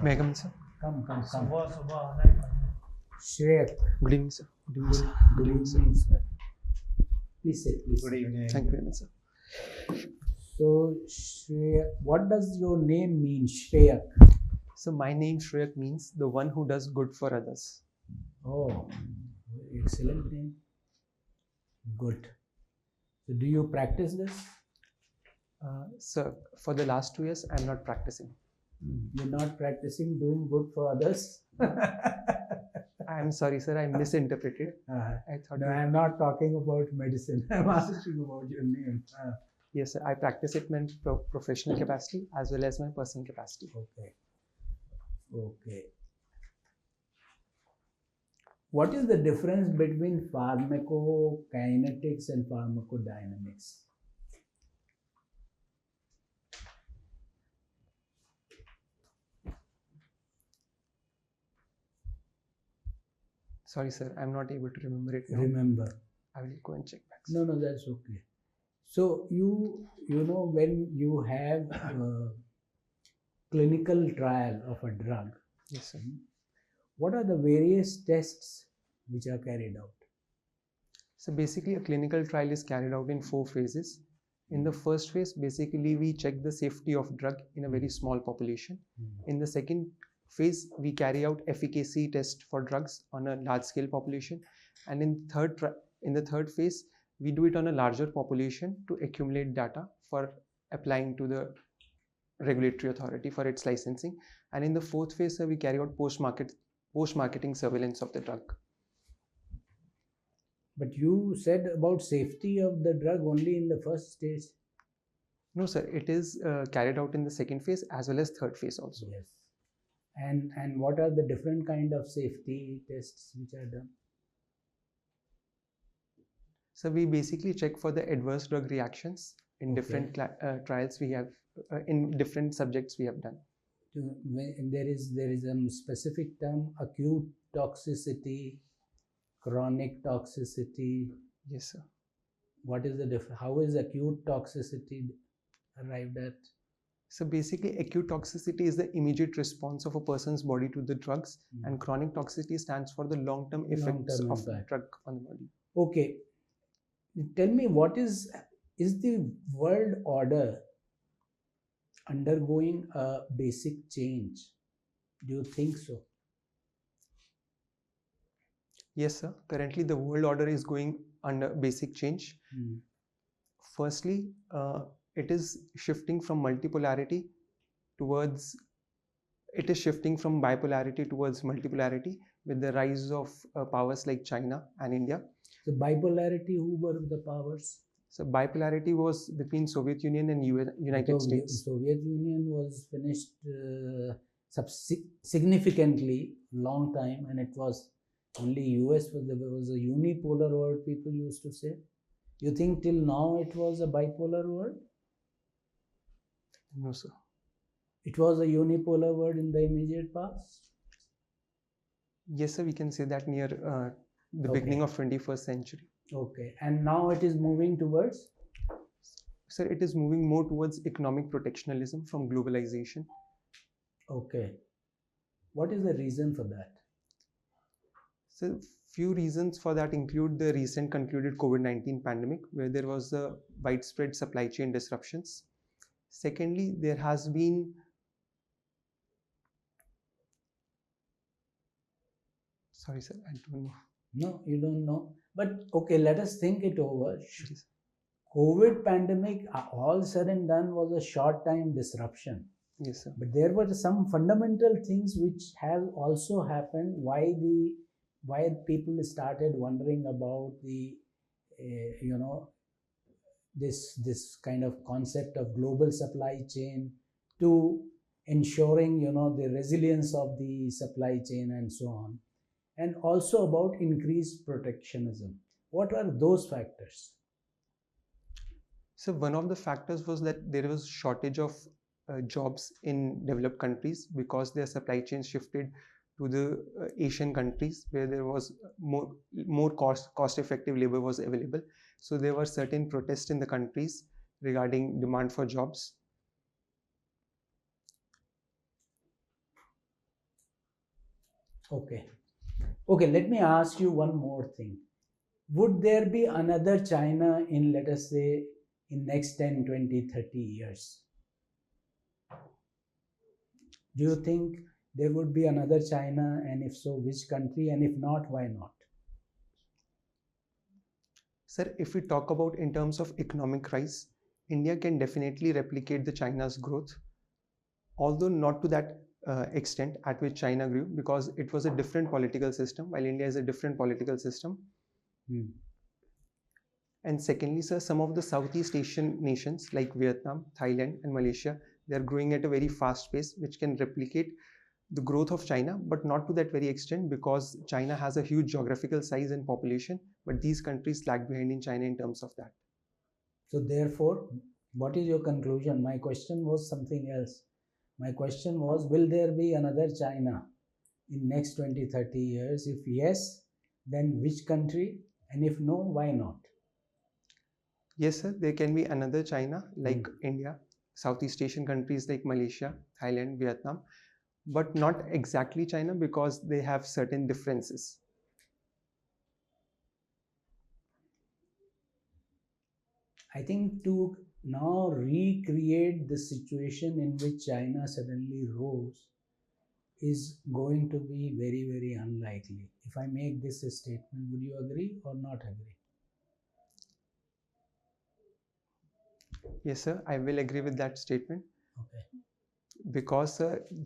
May I come in, sir? Come. सुबह आना है। Shreyak. Good evening, sir. Good evening, sir. Good evening, sir. Please sit, please. Good evening. Thank you very much, sir. So, Shreyak, what does your name mean, Shreyak? So my name SHREYAK means the one who does good for others. Oh, excellent name. Good. So, do you practice this? Sir, for the last 2 years, I'm not practicing. You're not practicing doing good for others? I'm sorry, sir. I misinterpreted. I thought. No, I'm not talking about medicine. I'm asking about your name. Yes, sir. I practice it in my professional capacity as well as my personal capacity. Okay. What is the difference between pharmacokinetics and pharmacodynamics? Sorry, sir. I'm not able to remember it now. Remember. I will go and check back. No, that's okay. So you know when you have a clinical trial of a drug, Yes, sir. what are the various tests which are carried out? So basically, a clinical trial is carried out in 4 phases. In the first phase, basically, we check the safety of drug in a very small population. In the second phase, we carry out efficacy test for drugs on a large scale population. And in the third phase, we do it on a larger population to accumulate data for applying to the regulatory authority for its licensing. And in the fourth phase, we carry out post-marketing surveillance of the drug. But you said about safety of the drug only in the first stage. No, sir. It is carried out in the second phase as well as third phase also. Yes. And what are the different kind of safety tests which are done? So we basically check for the adverse drug reactions in different trials we have in different subjects we have done. There is a specific term: acute toxicity, chronic toxicity. Yes, sir. What is the difference? How is acute toxicity arrived at? So basically, acute toxicity is the immediate response of a person's body to the drugs, and chronic toxicity stands for the long-term effects of the drug on the body. Okay. Tell me, what is the world order undergoing a basic change? Do you think so? Yes, sir. Currently, the world order is going under basic change. Firstly, it is shifting from bipolarity towards multipolarity with the rise of powers like China and India. So bipolarity, who were the powers? So bipolarity was between Soviet Union and United States. Soviet Union was finished significantly long time, and it was only US was a unipolar world, people used to say. You think till now it was a bipolar world? No, sir. It was a unipolar world in the immediate past? Yes, sir. We can say that near the beginning of 21st century. Okay. And now it is moving towards? Sir, it is moving more towards economic protectionism from globalization. Okay. What is the reason for that? So, few reasons for that include the recent concluded COVID-19 pandemic, where there was a widespread supply chain disruptions. Secondly, there has been sorry, sir, I don't know. No, you don't know. But okay, let us think it over. COVID pandemic, all said and done, was a short time disruption. Yes, sir. But there were some fundamental things which have also happened. Why people started wondering about the this kind of concept of global supply chain, to ensuring the resilience of the supply chain and so on, and also about increased protectionism. What are those factors? So one of the factors was that there was shortage of jobs in developed countries because their supply chains shifted to the Asian countries where there was more cost-effective labor was available. So there were certain protests in the countries regarding demand for jobs. Okay. Okay, let me ask you one more thing. Would there be another China in, let us say, in next 10, 20, 30 years? Do you think there would be another China, and if so, which country, and if not, why not? Sir, if we talk about in terms of economic rise, India can definitely replicate the China's growth, although not to that extent at which China grew, because it was a different political system, while India is a different political system. And secondly, sir, some of the Southeast Asian nations like Vietnam, Thailand, and Malaysia, they are growing at a very fast pace, which can replicate the growth of China, but not to that very extent, because China has a huge geographical size and population, but these countries lag behind in China in terms of that. So therefore, what is your conclusion? My question was something else. My question was, will there be another China in next 20, 30 years? If yes, then which country? And if no, why not? Yes, sir, there can be another China like India, Southeast Asian countries like Malaysia, Thailand, Vietnam, but not exactly China because they have certain differences. I think to now recreate the situation in which China suddenly rose is going to be very, very unlikely. If I make this a statement, would you agree or not agree? Yes, sir, I will agree with that statement. Okay. Because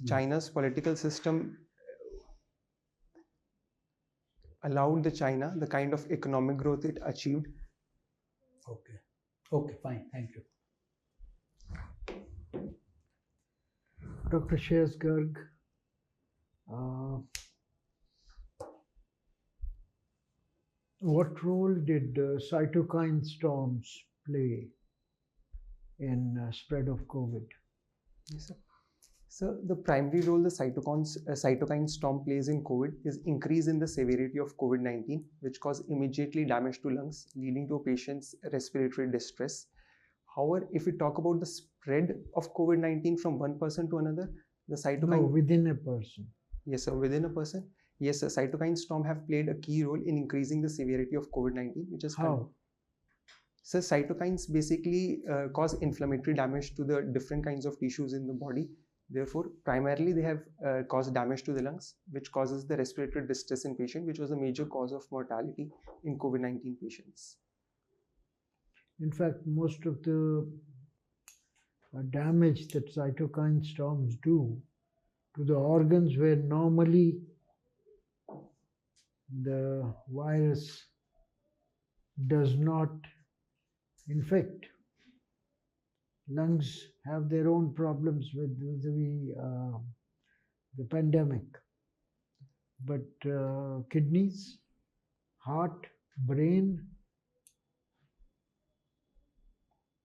China's political system allowed the China the kind of economic growth it achieved. Okay. Okay, fine. Thank you. Dr. SHREYAK, what role did cytokine storms play in spread of COVID? Yes, sir. So the primary role the cytokine storm plays in COVID is increase in the severity of COVID-19, which cause immediately damage to lungs, leading to a patient's respiratory distress. However, if we talk about the spread of COVID-19 from one person to another, the cytokine... No, within a person. Yes, sir, within a person. Yes, sir, cytokine storm have played a key role in increasing the severity of COVID-19, which is... How? So cytokines basically cause inflammatory damage to the different kinds of tissues in the body. Therefore, primarily they have caused damage to the lungs, which causes the respiratory distress in patient, which was a major cause of mortality in COVID-19 patients. In fact, most of the damage that cytokine storms do to the organs where normally the virus does not infect. Lungs have their own problems with the pandemic, but kidneys, heart, brain,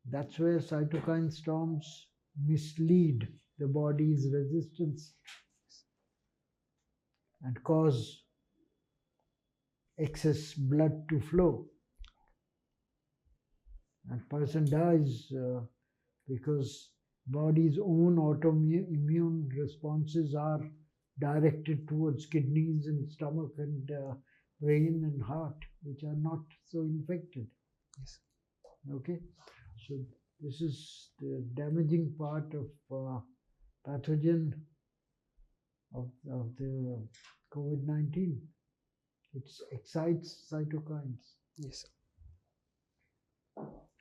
that's where cytokine storms mislead the body's resistance and cause excess blood to flow. And person dies because body's own autoimmune responses are directed towards kidneys and stomach and brain and heart, which are not so infected. Yes. Okay, so this is the damaging part of pathogen of the COVID-19. It excites cytokines. Yes.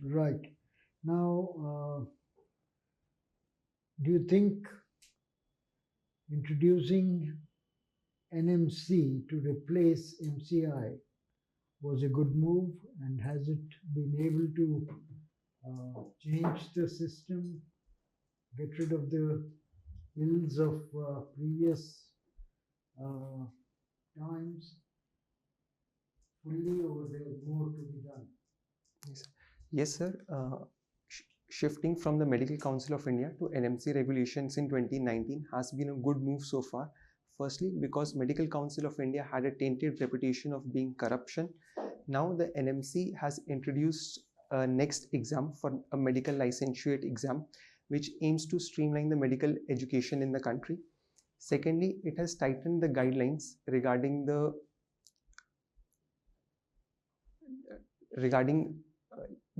Right. Now, do you think introducing NMC to replace MCI was a good move, and has it been able to change the system, get rid of the ills of previous times fully, or there's more to be done? Yes, yes, sir. Shifting from the Medical Council of India to NMC regulations in 2019 has been a good move so far. Firstly, because Medical Council of India had a tainted reputation of being corruption. Now the NMC has introduced a next exam for a medical licentiate exam, which aims to streamline the medical education in the country. Secondly, it has tightened the guidelines regarding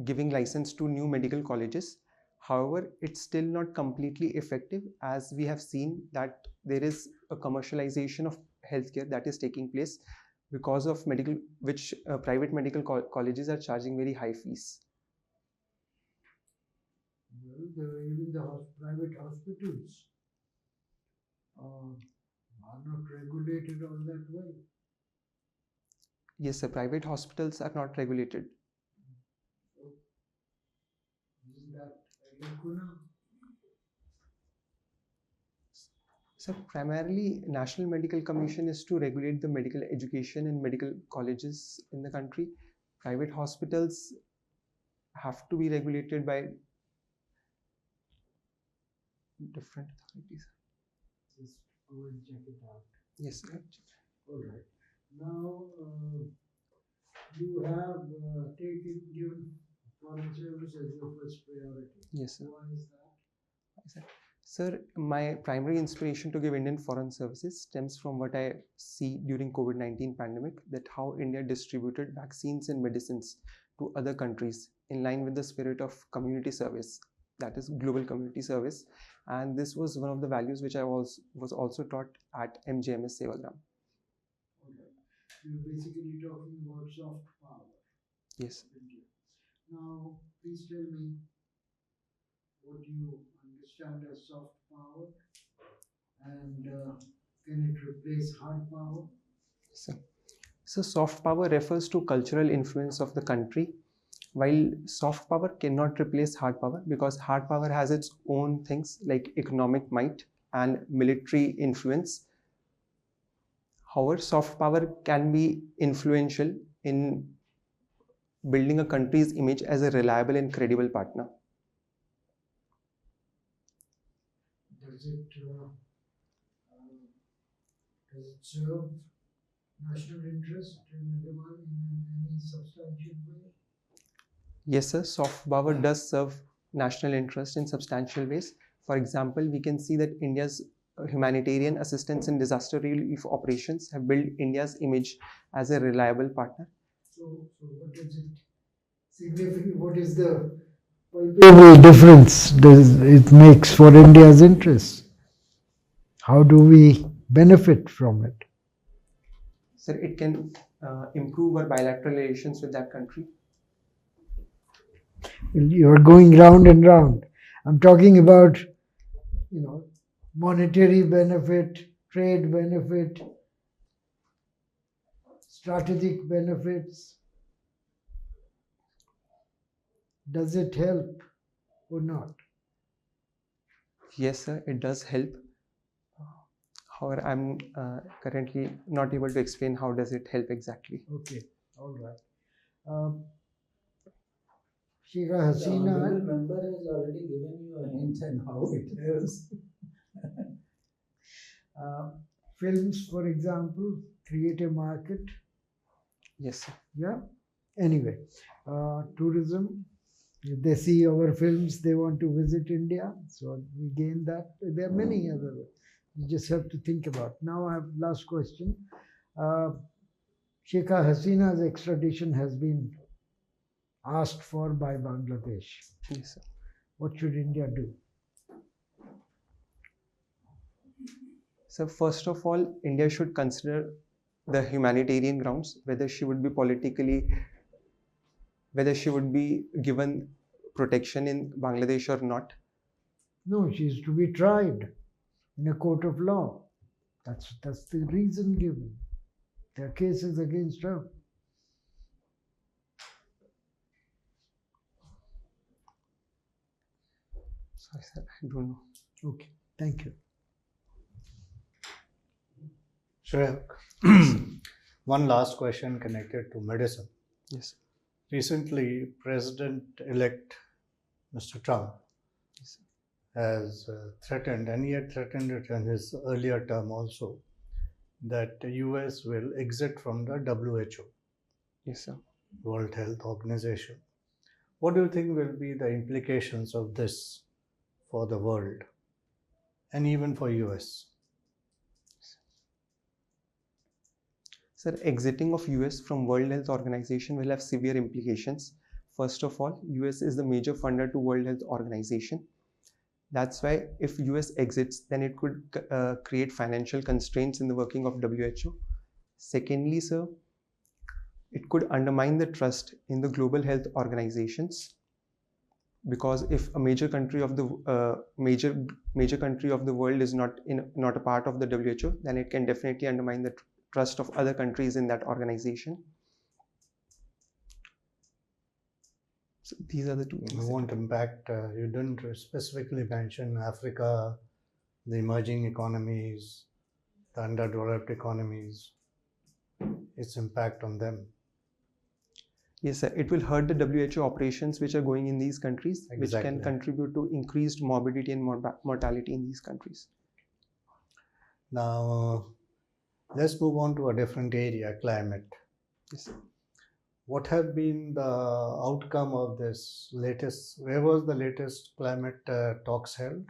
giving license to new medical colleges. However, it's still not completely effective, as we have seen that there is a commercialization of healthcare that is taking place because of private medical colleges are charging very high fees. Well, even the private hospitals are not regulated all that well. Yes, sir, private hospitals are not regulated. So, isn't that a lacuna? So primarily, National Medical Commission is to regulate the medical education in medical colleges in the country. Private hospitals have to be regulated by different authorities. Just go and check it out. Yes, sir. All right. Now, you have given foreign service as your first priority. Yes, sir. Why is that? Sir, my primary inspiration to give Indian foreign services stems from what I see during COVID-19 pandemic, that how India distributed vaccines and medicines to other countries in line with the spirit of community service, that is global community service. And this was one of the values which I was also taught at MJMS Sevagram. Okay. You're basically talking about soft power. Yes. Now, please tell me what you understand as soft power, and can it replace hard power? So soft power refers to cultural influence of the country, while soft power cannot replace hard power, because hard power has its own things like economic might and military influence. However, soft power can be influential in building a country's image as a reliable and credible partner. Does it serve national interest in any substantial way? Yes, sir. Soft power does serve national interest in substantial ways. For example, we can see that India's humanitarian assistance and disaster relief operations have built India's image as a reliable partner. So what does it significant? What is the palpable difference does it makes for India's interests? How do we benefit from it? Sir, it can improve our bilateral relations with that country. You're going round and round. I'm talking about, monetary benefit, trade benefit, strategic benefits. Does it help or not? Yes, sir, it does help. However, I'm currently not able to explain how does it help exactly. Okay, all right. Sheikha Hasina. The honorable member has already given you a hint on how it helps. Films, for example, create a market. Yes, sir. Yeah. Anyway, tourism. If they see our films, they want to visit India. So we gain that. There are many other. You just have to think about. Now I have last question. Sheikha Hasina's extradition has been asked for by Bangladesh. Yes, sir. What should India do? So first of all, India should consider the humanitarian grounds, whether she would be given protection in Bangladesh or not. No, she is to be tried in a court of law. That's the reason given. There are cases against her. Sorry, sir, I don't know. Okay, thank you. SHREYAK, one last question connected to medicine. Yes. Recently, President-elect Mr. Trump has threatened, and he had threatened it in his earlier term also, that the US will exit from the WHO, Yes, sir. World Health Organization. What do you think will be the implications of this for the world and even for US? Sir, exiting of US from World Health Organization will have severe implications. First of all, US is the major funder to World Health Organization. That's why if US exits, then it could create financial constraints in the working of WHO. Secondly, sir, it could undermine the trust in the global health organizations, because if a major country of the major country of the world is not a part of the WHO, then it can definitely undermine the trust of other countries in that organization. So these are the two things. It won't impact, you didn't specifically mention Africa, the emerging economies, the underdeveloped economies, its impact on them. Yes, sir. It will hurt the WHO operations which are going in these countries, Exactly. which can contribute to increased morbidity and mortality in these countries. Now, let's move on to a different area, climate. Yes, sir. What have been the outcome of this latest, where was the latest climate talks held?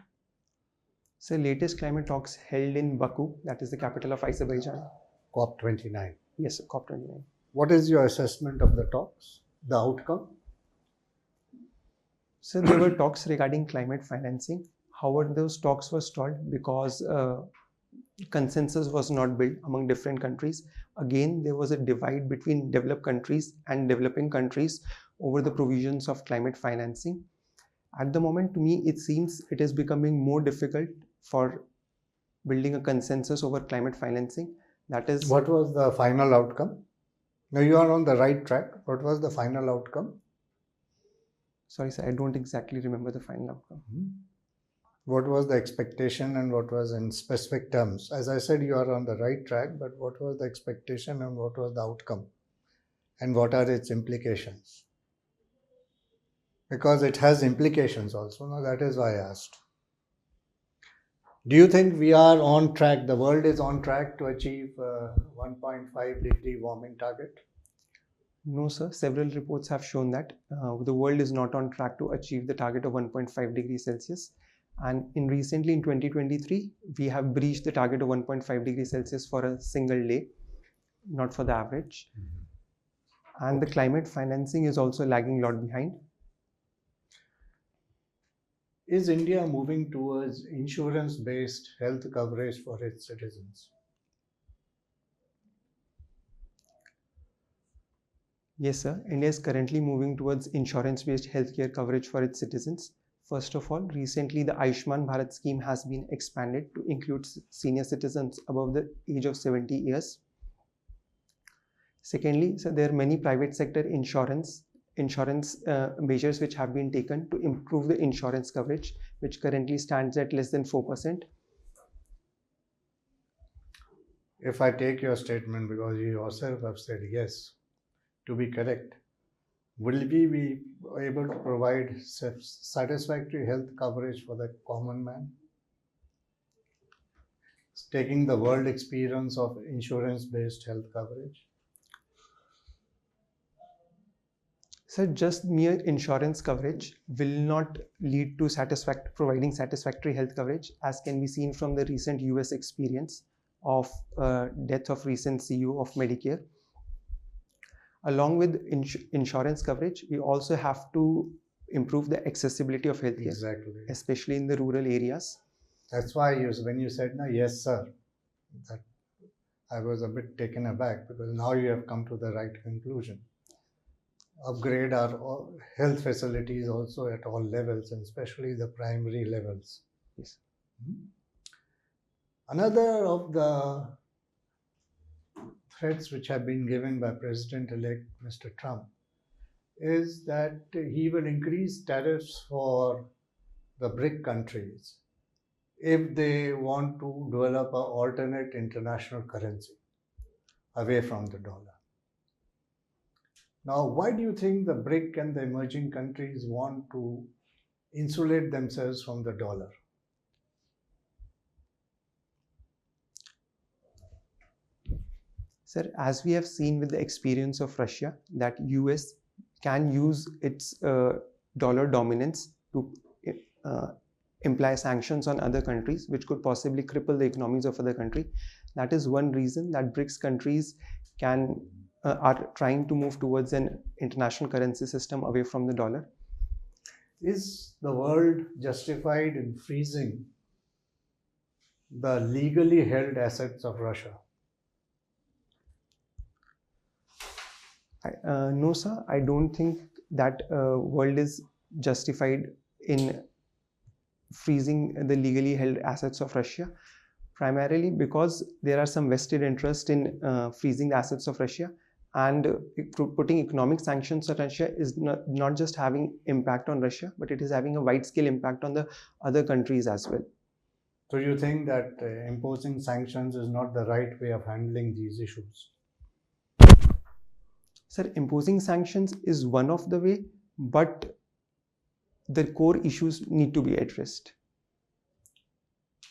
So latest climate talks held in Baku, that is the capital of Azerbaijan. COP29. Yes, sir, COP29. What is your assessment of the talks, the outcome? So there were talks regarding climate financing. However, those talks were stalled because consensus was not built among different countries. Again, there was a divide between developed countries and developing countries over the provisions of climate financing. At the moment, to me, it seems it is becoming more difficult for building a consensus over climate financing. That is, What was the final outcome? Now you are on the right track. What was the final outcome? sorry, sir, I don't exactly remember the final outcome. What was the expectation and what was in specific terms? As I said, you are on the right track, but what was the expectation and what was the outcome? And what are its implications? Because it has implications also. Now that is why I asked. Do you think we are on track, the world is on track to achieve 1.5 degree warming target? No, sir. Several reports have shown that the world is not on track to achieve the target of 1.5 degrees Celsius. And recently in 2023, we have breached the target of 1.5 degrees Celsius for a single day, not for the average. And the climate financing is also lagging a lot behind. Is India moving towards insurance-based health coverage for its citizens? Yes, sir. India is currently moving towards insurance-based healthcare coverage for its citizens. First of all, recently the Ayushman Bharat scheme has been expanded to include senior citizens above the age of 70 years. Secondly, so there are many private sector insurance measures which have been taken to improve the insurance coverage, which currently stands at less than 4%. If I take your statement, because you yourself have said yes, to be correct, will we be able to provide satisfactory health coverage for the common man? Taking the world experience of insurance-based health coverage? So just mere insurance coverage will not lead to providing satisfactory health coverage, as can be seen from the recent US experience of death of recent CEO of Medicare. Along with insurance coverage, we also have to improve the accessibility of healthcare, Exactly. especially in the rural areas. That's why when you said, no, yes, sir, that I was a bit taken aback, because now you have come to the right conclusion. Upgrade our health facilities also at all levels, and especially the primary levels. Yes. Another of the threats which have been given by President-elect Mr. Trump is that he will increase tariffs for the BRIC countries if they want to develop an alternate international currency away from the dollar. Now, why do you think the BRIC and the emerging countries want to insulate themselves from the dollar? Sir, as we have seen with the experience of Russia, that US can use its dollar dominance to imply sanctions on other countries, which could possibly cripple the economies of other countries. That is one reason that BRICS countries are trying to move towards an international currency system away from the dollar. Is the world justified in freezing the legally held assets of Russia? No, sir. I don't think that world is justified in freezing the legally held assets of Russia, primarily because there are some vested interest in freezing the assets of Russia, and putting economic sanctions on Russia is not just having impact on Russia, but it is having a wide-scale impact on the other countries as well. So you think that imposing sanctions is not the right way of handling these issues? Sir, imposing sanctions is one of the way, but the core issues need to be addressed.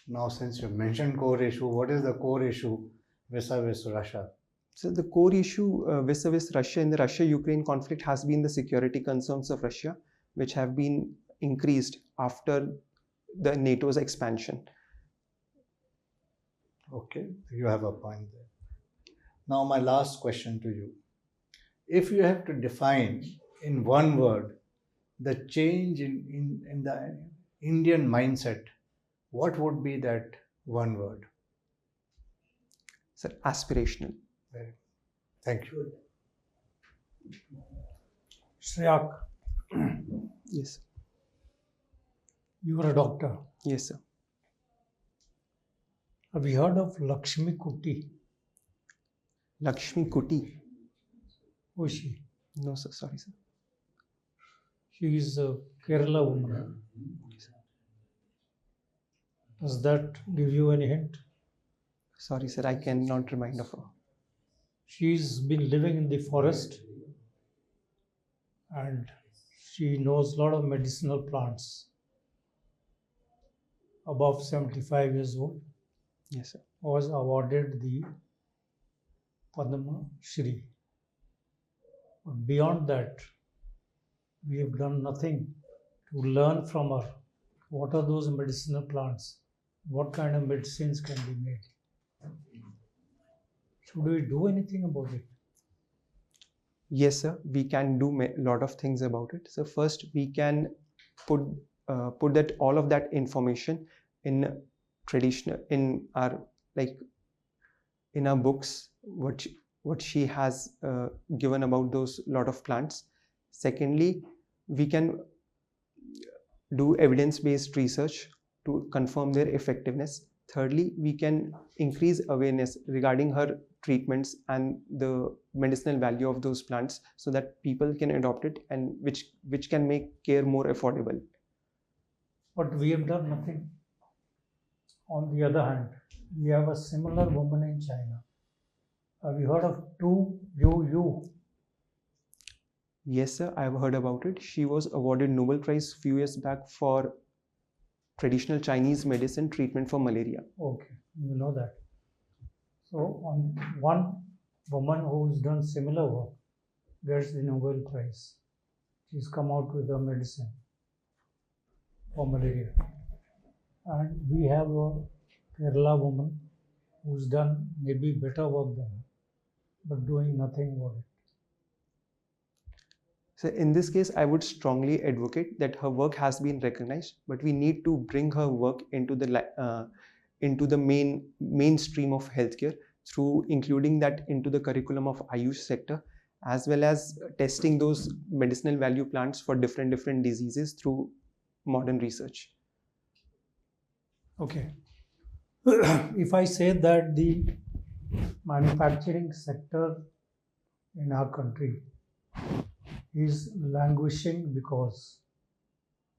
Now, since you mentioned core issue, what is the core issue vis-a-vis Russia? So the core issue vis-a-vis Russia in the Russia-Ukraine conflict has been the security concerns of Russia, which have been increased after the NATO's expansion. Okay, you have a point there. Now, my last question to you. If you have to define in one word the change in the Indian mindset, what would be that one word? Sir, aspirational. Thank you. SHREYAK, Yes. you are a doctor. Yes, sir. Have you heard of Lakshmi Kuti? Lakshmi Kuti. Who is she? No, sir. Sorry, sir. She is a Kerala woman. Does that give you any hint? Sorry, sir. I cannot remind of her. She's been living in the forest and she knows a lot of medicinal plants. Above 75 years old, Yes, sir. was awarded the Padma Shri. But beyond that, we have done nothing to learn from her. What are those medicinal plants? What kind of medicines can be made? Should we do anything about it? Yes, sir. We can do a lot of things about it. So first, we can put that all of that information in traditional in our books. What she has given about those lot of plants. Secondly, we can do evidence-based research to confirm their effectiveness. Thirdly, we can increase awareness regarding her treatments and the medicinal value of those plants so that people can adopt it, and which can make care more affordable. But we have done nothing. On the other hand, we have a similar woman in China. Have you heard of Tu Yu? Yes, sir. I have heard about it. She was awarded Nobel Prize few years back for traditional Chinese medicine treatment for malaria. Okay, you know that. So, on one woman who's done similar work gets the Nobel Prize. She's come out with a medicine for malaria. And we have a Kerala woman who's done maybe better work than her, but doing nothing about it. So in this case, I would strongly advocate that her work has been recognized, but we need to bring her work into the mainstream of healthcare through including that into the curriculum of Ayush sector, as well as testing those medicinal value plants for different diseases through modern research. Okay. If I say that the manufacturing sector in our country is languishing because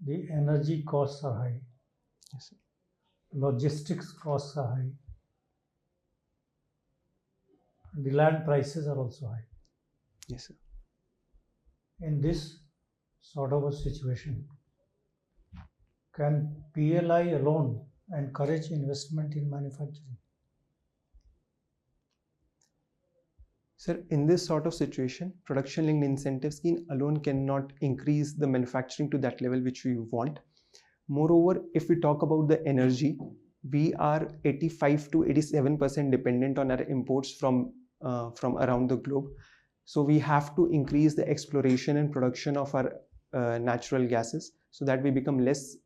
the energy costs are high, Yes, sir. logistics costs are high, and the land prices are also high. Yes, sir. In this sort of a situation, can PLI alone encourage investment in manufacturing? Sir, in this sort of situation, production-linked incentive scheme alone cannot increase the manufacturing to that level which we want. Moreover, if we talk about the energy, we are 85 to 87% dependent on our imports from around the globe. So we have to increase the exploration and production of our natural gases so that we become less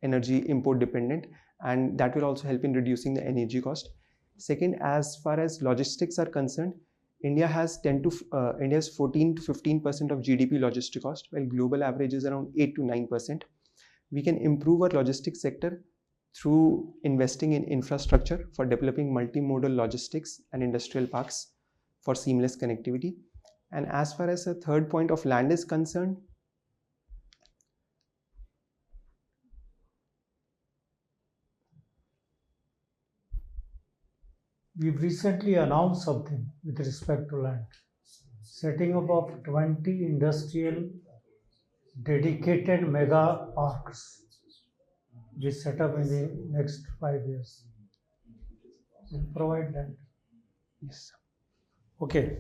energy import dependent, and that will also help in reducing the energy cost. Second, as far as logistics are concerned, India has 14 to 15% of GDP logistic cost, while global average is around 8 to 9%. We can improve our logistics sector through investing in infrastructure for developing multimodal logistics and industrial parks for seamless connectivity. And as far as the third point of land is concerned, we've recently announced something with respect to land, setting up of 20 industrial dedicated mega parks we set up in the next 5 years. We'll provide land. yes. Okay.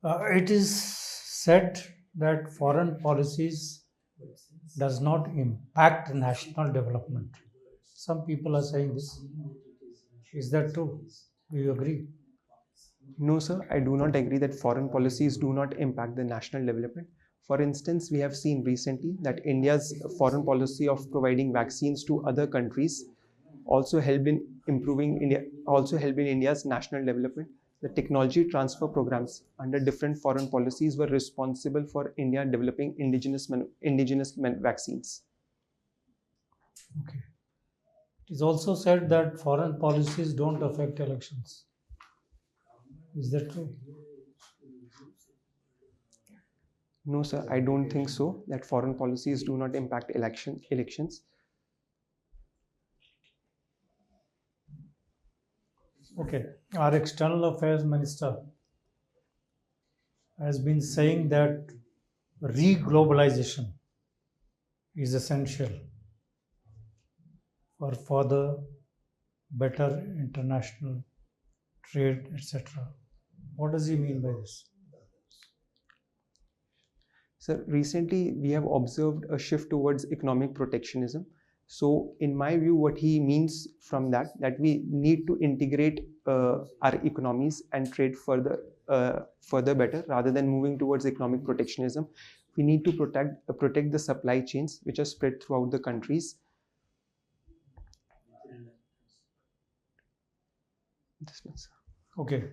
It is said that foreign policies does not impact national development. Some people are saying this. Is that true? Do you agree? No, sir, I do not agree that foreign policies do not impact the national development. For instance, we have seen recently that India's foreign policy of providing vaccines to other countries also helped in India's national development. The technology transfer programs under different foreign policies were responsible for India developing indigenous vaccines. Okay. It is also said that foreign policies don't affect elections. Is that true? No, sir, I don't think so, that foreign policies do not impact elections. Okay. Our External Affairs Minister has been saying that re-globalization is essential for further better international trade, etc. What does he mean by this? Sir, recently we have observed a shift towards economic protectionism. So in my view, what he means from that we need to integrate our economies and trade further better rather than moving towards economic protectionism. We need to protect the supply chains which are spread throughout the countries. This one, sir. Okay.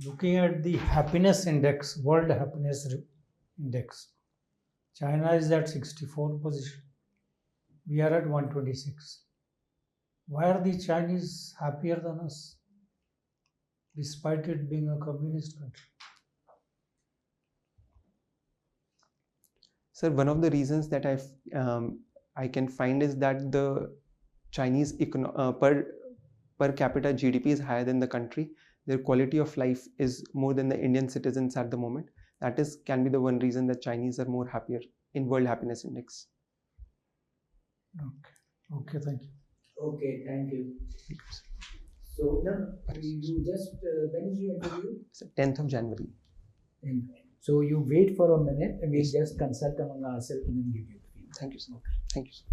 Looking at the happiness index, World Happiness Index, China is at 64th position. We are at 126. Why are the Chinese happier than us, despite it being a communist country? Sir, one of the reasons that I can find is that the Chinese per capita GDP is higher than the country. Their quality of life is more than the Indian citizens at the moment. That can be the one reason that Chinese are more happier in World Happiness Index. Okay, thank you. Okay, thank you. So, you just, when is your interview? It's 10th of January. So, you wait for a minute and we'll just consult among ourselves and then give you the feedback. Thank you, sir. Thank you, sir.